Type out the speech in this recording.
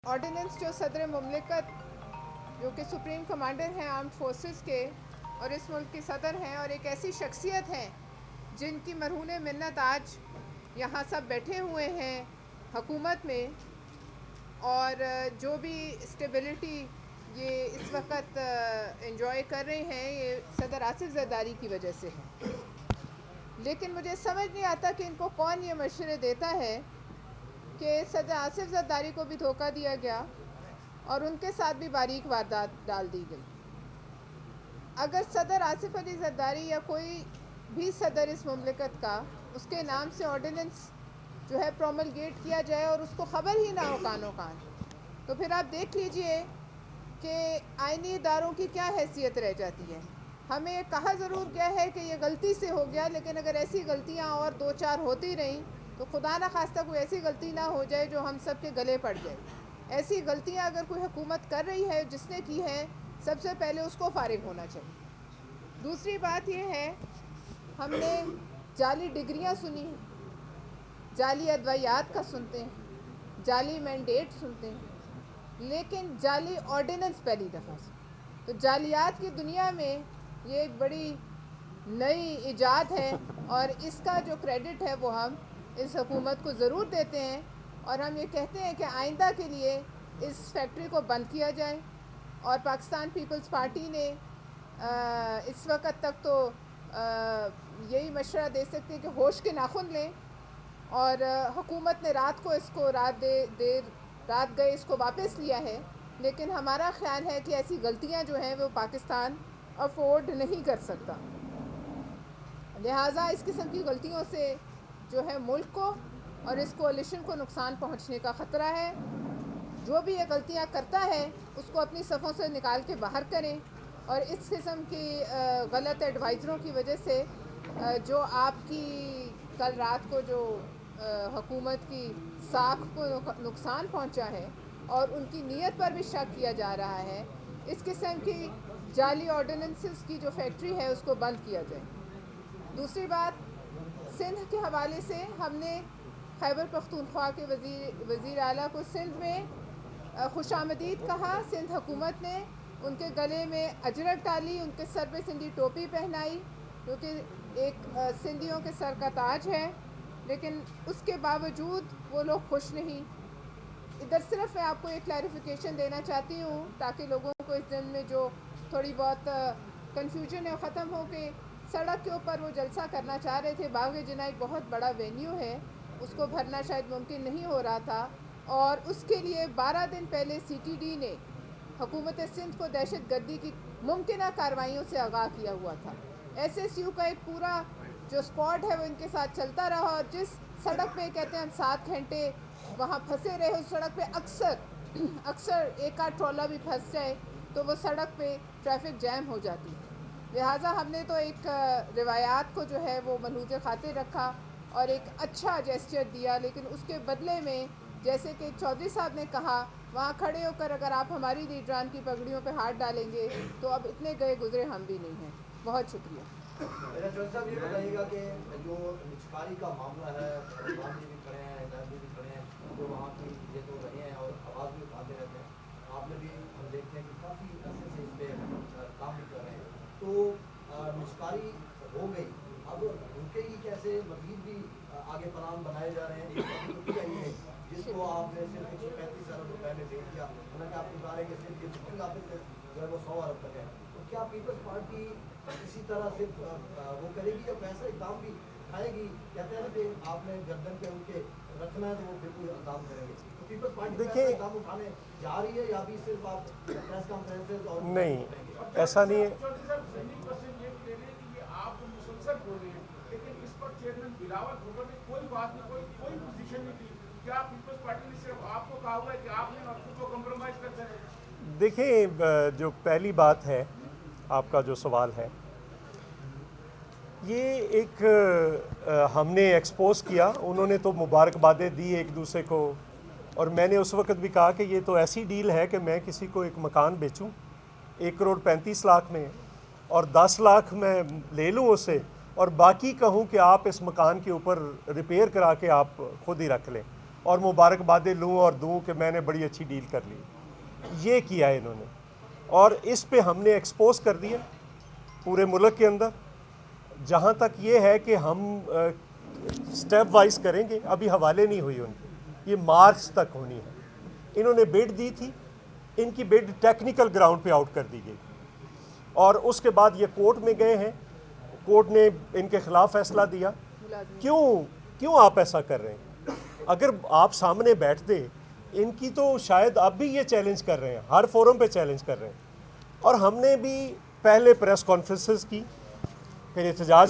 Ordinance जो सदर मुमलिकत जो कि सुप्रीम कमांडर हैं आर्म्ड फोर्सेस के और इस मुल्क के सदर हैं और एक ऐसी शख्सियत हैं जिनकी मरहून मिन्नत आज यहाँ सब बैठे हुए हैं हुकूमत में, और जो भी स्टेबिलिटी ये इस वक्त एंजॉय कर रहे हैं ये सदर आसिफ ज़रदारी की वजह से है। लेकिन मुझे समझ नहीं आता कि इनको कौन ये मशवरे देता है कि सदर आसिफ ज़रदारी को भी धोखा दिया गया और उनके साथ भी बारीक वारदात डाल दी गई। अगर सदर आसिफ अली ज़रदारी या कोई भी सदर इस मुमलिकत का उसके नाम से ऑर्डिनेंस जो है प्रोमलगेट किया जाए और उसको ख़बर ही ना हो कानो कान, तो फिर आप देख लीजिए कि आईनी इदारों की क्या हैसियत रह जाती है। हमें ये कहा ज़रूर गया है कि ये गलती से हो गया, लेकिन अगर ऐसी गलतियाँ और दो चार होती रहीं तो खुदा न खास्ता कोई ऐसी गलती ना हो जाए जो हम सब के गले पड़ जाए। ऐसी गलतियाँ अगर कोई हुकूमत कर रही है, जिसने की है, सबसे पहले उसको फारिग होना चाहिए। दूसरी बात ये है, हमने जाली डिग्रियाँ सुनी हैं, जाली अदवायात का सुनते हैं, जाली मैंडेट सुनते हैं, लेकिन जाली ऑर्डिनेंस पहली दफ़ा से। तो जालियात की दुनिया में ये एक बड़ी नई इजाद है और इसका जो क्रेडिट है वो हम इस हुकूमत को ज़रूर देते हैं, और हम ये कहते हैं कि आइंदा के लिए इस फैक्ट्री को बंद किया जाए। और पाकिस्तान पीपल्स पार्टी ने इस वक्त तक तो यही मशवरा दे सकती है कि होश के नाखून लें, और हुकूमत ने रात गए इसको वापस लिया है, लेकिन हमारा ख्याल है कि ऐसी गलतियां जो हैं वो पाकिस्तान अफोर्ड नहीं कर सकता। लिहाजा इस किस्म की गलतियों से जो है मुल्क को और इस कोalition को नुकसान पहुंचने का ख़तरा है। जो भी ये गलतियां करता है उसको अपनी सफ़ों से निकाल के बाहर करें, और इस किस्म की गलत एडवाइज़रों की वजह से जो आपकी कल रात को जो हुकूमत की साख को नुकसान पहुंचा है और उनकी नीयत पर भी शक किया जा रहा है, इस किस्म की जाली ऑर्डिनेंसेस की जो फैक्ट्री है उसको बंद किया जाए। दूसरी बात, सिंध के हवाले से हमने खैबर पख्तूनख्वा के वज़ीर आला को सिंध में खुशामदीद कहा। सिंध हुकूमत ने उनके गले में अजरक डाली, उनके सर पे सिंधी टोपी पहनाई, क्योंकि एक सिंधियों के सर का ताज है, लेकिन उसके बावजूद वो लोग खुश नहीं। इधर सिर्फ मैं आपको एक क्लैरिफिकेशन देना चाहती हूँ ताकि लोगों को इस दिन में जो थोड़ी बहुत कन्फ्यूजन है ख़त्म हो के सड़क के ऊपर वो जलसा करना चाह रहे थे। बाग-ए-जिन्ना एक बहुत बड़ा वेन्यू है, उसको भरना शायद मुमकिन नहीं हो रहा था, और उसके लिए 12 दिन पहले CTD ने हुकूमत सिंध को दहशत गर्दी की मुमकिन कार्रवाइयों से आगाह किया हुआ था। SSU का एक पूरा जो स्क्वाड है वो इनके साथ चलता रहा, और जिस सड़क पे कहते हैं हम 7 घंटे वहाँ फंसे रहे, उस सड़क पे अक्सर एक आध ट्रॉला भी फंस जाए तो वो सड़क पे ट्रैफिक जैम हो जाती है। लिहाजा हमने तो एक रिवायात को जो है वो मलहूज़ खातिर रखा और एक अच्छा जेस्चर दिया, लेकिन उसके बदले में जैसे कि चौधरी साहब ने कहा, वहाँ खड़े होकर अगर आप हमारी लीडरान की पगड़ियों पे हाथ डालेंगे तो अब इतने गए गुजरे हम भी नहीं हैं। बहुत शुक्रिया। मेरा चौधरी साहब ये बताइएगा कि जो निचकारी का मामला है, भी खड़े हैं, भी खड़े हैं, जो वहाँ की ये तो रहे हैं और आवाज़ भी उठाते रहते हैं, आपने भी हम देखते हैं कि काफ़ी अरसे से इस पर काम भी कर रहे हैं, तो निचकारी हो गई, अब रुकेगी कैसे? मज़ीद भी आगे प्लान बनाए जा रहे हैं। एक आई है जिसको आपने सिर्फ 135 अरब रुपए में भेज दिया, हालांकि आप बता रहे हैं कि सिर्फ ये बुकिंग ऑफिस जो है वो 100 अरब तक है, तो क्या पीपल्स पार्टी इसी तरह से वो करेगी या वैसा इकदाम भी उठाएगी? कहते हैं ना कि आपने गर्दन पे उनके रखना है तो वो बिल्कुल इकदाम करेंगे, तो पीपल्स पार्टी देखिए इकदाम उठाने जा रही है या भी सिर्फ आप प्रेस कॉन्फ्रेंसेस और नहीं, ऐसा नहीं है। लेकिन इस पर चेयरमैन बिलावल भुट्टो ने कोई बात नहीं, कोई पोजीशन नहीं ली। क्या पीपल्स पार्टी ने सिर्फ आपको कहा हुआ है कि आपने खुद को कॉम्प्रोमाइज कर सकते? देखिए, जो पहली बात है, आपका जो सवाल है, ये एक हमने एक्सपोज किया, उन्होंने तो मुबारकबादें दी एक दूसरे को, और मैंने उस वक्त भी कहा कि ये तो ऐसी डील है कि मैं किसी को एक मकान बेचूं 1 करोड़ 35 लाख में और 10 लाख मैं ले लूं उससे, और बाकी कहूं कि आप इस मकान के ऊपर रिपेयर करा के आप खुद ही रख लें। اور मुबारकबादें लूँ और दूँ कि मैंने बड़ी अच्छी डील कर ली। ये किया इन्होंने, और इस पे हमने एक्सपोज कर दिया पूरे मुल्क के अंदर। जहाँ तक ये है कि हम स्टेप वाइज करेंगे, अभी हवाले नहीं हुई उनकी, ये मार्च तक होनी है। इन्होंने बिड दी थी, इनकी बिड टेक्निकल ग्राउंड पे आउट कर दी गई, और उसके बाद ये कोर्ट में गए हैं, कोर्ट ने इनके खिलाफ फैसला दिया। क्यों आप ऐसा कर रहे हैं? अगर आप सामने बैठते, इनकी तो शायद अब भी ये चैलेंज कर रहे हैं, हर फोरम पे चैलेंज कर रहे हैं। और हमने भी पहले प्रेस कॉन्फ्रेंसेस की, फिर एहतजाज